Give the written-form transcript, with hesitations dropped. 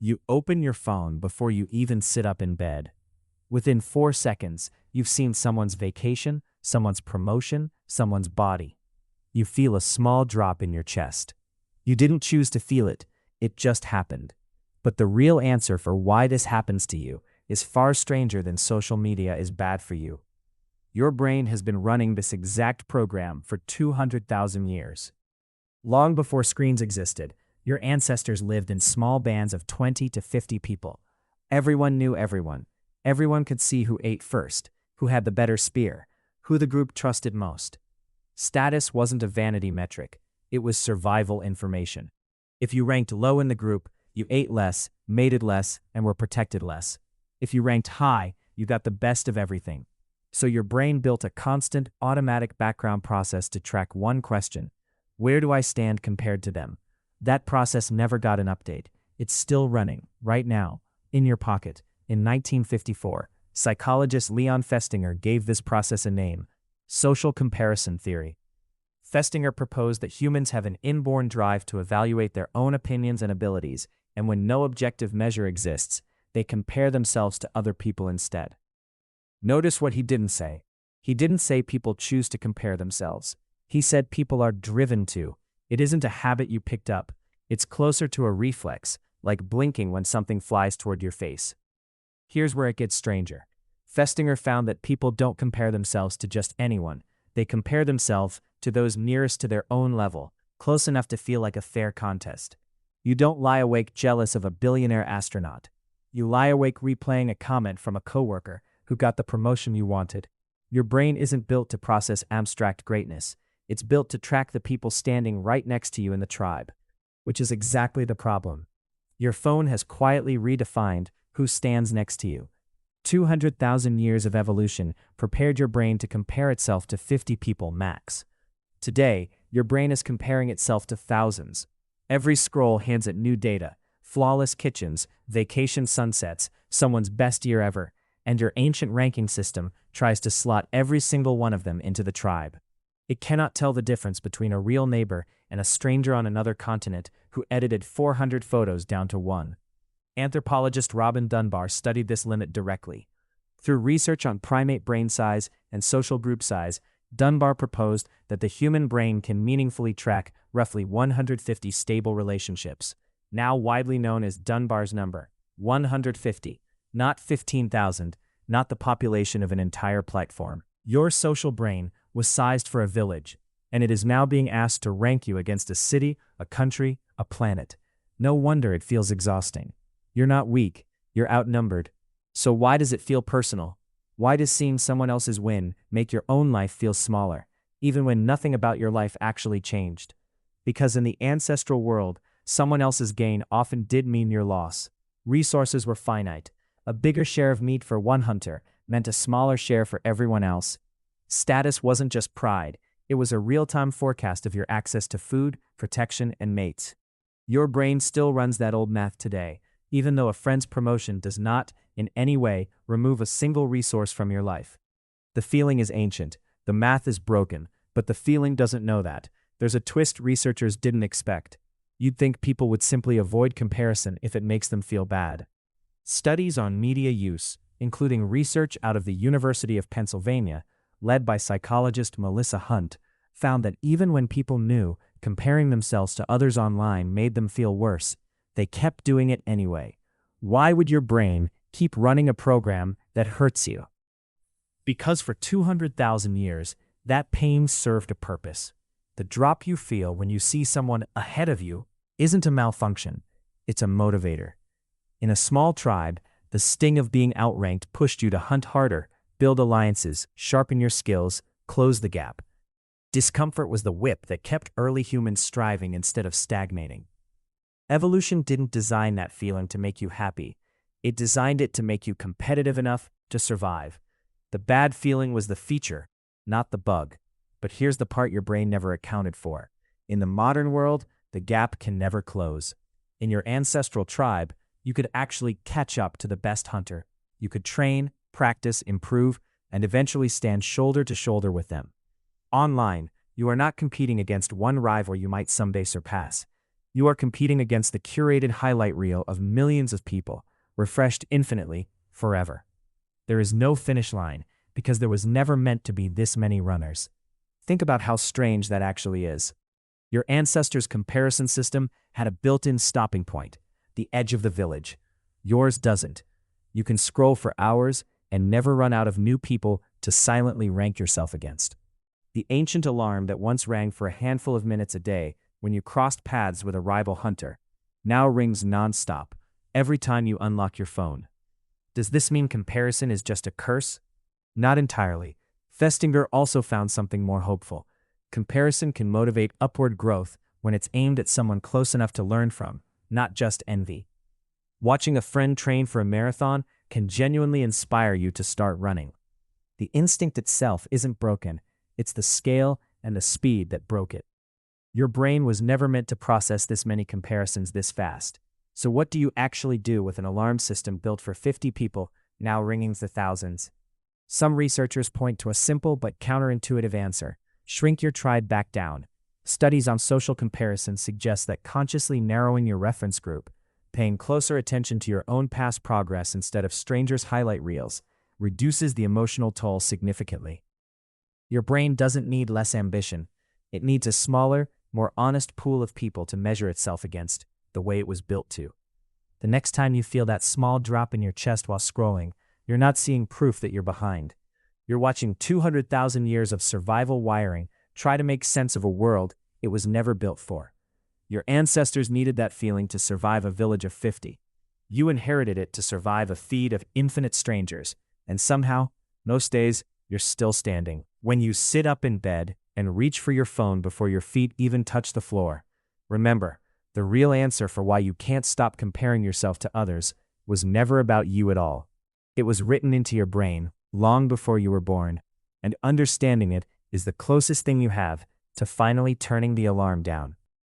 You open your phone before you even sit up in bed. Within 4 seconds, you've seen someone's vacation, someone's promotion, someone's body. You feel a small drop in your chest. You didn't choose to feel it, it just happened. But the real answer for why this happens to you is far stranger than social media is bad for you. Your brain has been running this exact program for 200,000 years. Long before screens existed, your ancestors lived in small bands of 20 to 50 people. Everyone knew everyone. Everyone could see who ate first, who had the better spear, who the group trusted most. Status wasn't a vanity metric, it was survival information. If you ranked low in the group, you ate less, mated less, and were protected less. If you ranked high, you got the best of everything. So your brain built a constant, automatic background process to track one question: where do I stand compared to them? That process never got an update. It's still running, right now, in your pocket. In 1954, psychologist Leon Festinger gave this process a name: social comparison theory. Festinger proposed that humans have an inborn drive to evaluate their own opinions and abilities, and when no objective measure exists, they compare themselves to other people instead. Notice what he didn't say. He didn't say people choose to compare themselves. He said people are driven to. It isn't a habit you picked up. It's closer to a reflex, like blinking when something flies toward your face. Here's where it gets stranger. Festinger found that people don't compare themselves to just anyone. They compare themselves to those nearest to their own level, close enough to feel like a fair contest. You don't lie awake jealous of a billionaire astronaut. You lie awake replaying a comment from a coworker who got the promotion you wanted. Your brain isn't built to process abstract greatness. It's built to track the people standing right next to you in the tribe, which is exactly the problem. Your phone has quietly redefined who stands next to you. 200,000 years of evolution prepared your brain to compare itself to 50 people max. Today, your brain is comparing itself to thousands. Every scroll hands it new data: flawless kitchens, vacation sunsets, someone's best year ever, and your ancient ranking system tries to slot every single one of them into the tribe. It cannot tell the difference between a real neighbor and a stranger on another continent who edited 400 photos down to one. Anthropologist Robin Dunbar studied this limit directly. Through research on primate brain size and social group size, Dunbar proposed that the human brain can meaningfully track roughly 150 stable relationships, now widely known as Dunbar's number, 150, not 15,000, not the population of an entire platform. Your social brain was sized for a village, and it is now being asked to rank you against a city, a country, a planet. No wonder it feels exhausting. You're not weak, you're outnumbered. So why does it feel personal? Why does seeing someone else's win make your own life feel smaller, even when nothing about your life actually changed? Because in the ancestral world, someone else's gain often did mean your loss. Resources were finite. A bigger share of meat for one hunter meant a smaller share for everyone else. Status wasn't just pride, it was a real-time forecast of your access to food, protection, and mates. Your brain still runs that old math today, even though a friend's promotion does not, in any way, remove a single resource from your life. The feeling is ancient, the math is broken, but the feeling doesn't know that. There's a twist researchers didn't expect. You'd think people would simply avoid comparison if it makes them feel bad. Studies on media use, including research out of the University of Pennsylvania, led by psychologist Melissa Hunt, found that even when people knew comparing themselves to others online made them feel worse, they kept doing it anyway. Why would your brain keep running a program that hurts you? Because for 200,000 years, that pain served a purpose. The drop you feel when you see someone ahead of you isn't a malfunction, it's a motivator. In a small tribe, the sting of being outranked pushed you to hunt harder, build alliances, sharpen your skills, close the gap. Discomfort was the whip that kept early humans striving instead of stagnating. Evolution didn't design that feeling to make you happy. It designed it to make you competitive enough to survive. The bad feeling was the feature, not the bug. But here's the part your brain never accounted for. In the modern world, the gap can never close. In your ancestral tribe, you could actually catch up to the best hunter. You could train, practice, improve, and eventually stand shoulder to shoulder with them. Online, you are not competing against one rival you might someday surpass. You are competing against the curated highlight reel of millions of people, refreshed infinitely, forever. There is no finish line, because there was never meant to be this many runners. Think about how strange that actually is. Your ancestors' comparison system had a built-in stopping point, the edge of the village. Yours doesn't. You can scroll for hours and never run out of new people to silently rank yourself against. The ancient alarm that once rang for a handful of minutes a day when you crossed paths with a rival hunter now rings nonstop every time you unlock your phone. Does this mean comparison is just a curse? Not entirely. Festinger also found something more hopeful. Comparison can motivate upward growth when it's aimed at someone close enough to learn from, not just envy. Watching a friend train for a marathon can genuinely inspire you to start running. The instinct itself isn't broken, it's the scale and the speed that broke it. Your brain was never meant to process this many comparisons this fast. So what do you actually do with an alarm system built for 50 people, now ringing the thousands? Some researchers point to a simple but counterintuitive answer: shrink your tribe back down. Studies on social comparison suggest that consciously narrowing your reference group, paying closer attention to your own past progress instead of strangers' highlight reels, reduces the emotional toll significantly. Your brain doesn't need less ambition. It needs a smaller, more honest pool of people to measure itself against, the way it was built to. The next time you feel that small drop in your chest while scrolling, you're not seeing proof that you're behind. You're watching 200,000 years of survival wiring try to make sense of a world it was never built for. Your ancestors needed that feeling to survive a village of 50. You inherited it to survive a feed of infinite strangers, and somehow, most days, you're still standing. When you sit up in bed and reach for your phone before your feet even touch the floor, remember, the real answer for why you can't stop comparing yourself to others was never about you at all. It was written into your brain long before you were born, and understanding it is the closest thing you have to finally turning the alarm down.